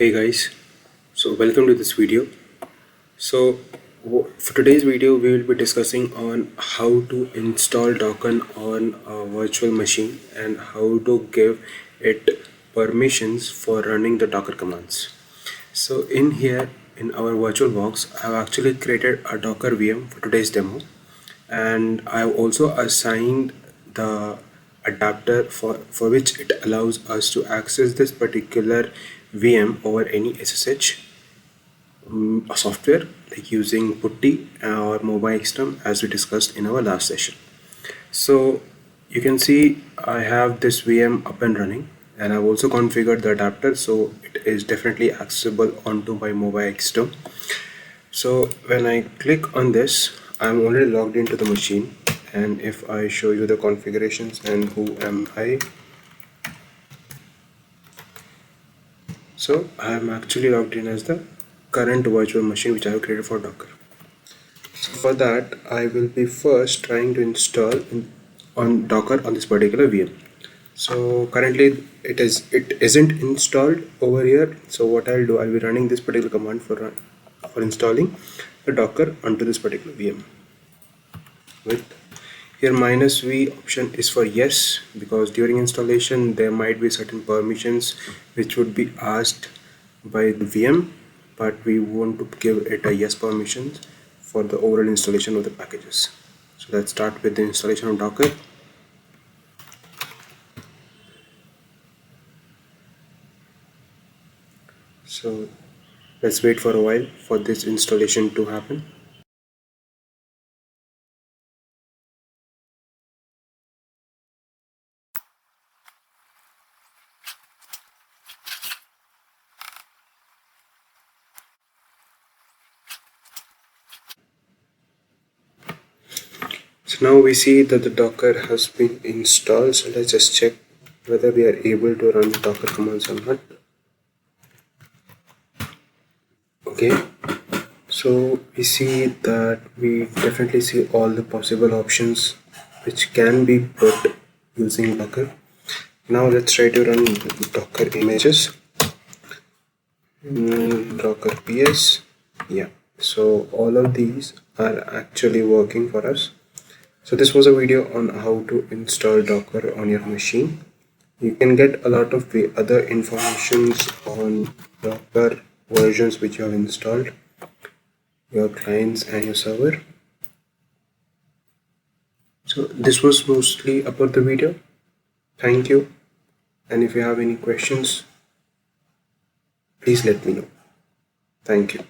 Hey guys, so welcome to this video. So for today's video we will be discussing on how to install Docker on a virtual machine and how to give it permissions for running the Docker commands. So in here in our virtual box I have actually created a Docker VM for today's demo, and I have also assigned the adapter for which it allows us to access this particular VM over any SSH software like using Putty or Mobile Extreme as we discussed in our last session. So you can see I have this VM up and running, and I've also configured the adapter so it is definitely accessible onto my Mobile Extreme. So when I click on this, I'm already logged into the machine, and if I show you the configurations and who am I, so I am actually logged in as the current virtual machine which I have created for Docker. So for that I will be first trying to install on Docker on this particular VM. So currently it isn't installed over here. So what I'll do, I'll be running this particular command for installing the Docker onto this particular VM. With here -v option is for yes, because during installation there might be certain permissions which would be asked by the VM, but we want to give it a yes permission for the overall installation of the packages. So let's start with the installation of Docker. So let's wait for a while for this installation to happen. So now we see that the Docker has been installed. So let's just check whether we are able to run Docker commands or not. Okay, so we see that we definitely see all the possible options which can be put using Docker. Now let's try to run Docker images. Docker PS. Yeah, so all of these are actually working for us. So this was a video on how to install Docker on your machine. You can get a lot of the other informations on Docker versions which you have installed, your clients and your server. So this was mostly about the video. Thank you, and if you have any questions, please let me know. Thank you.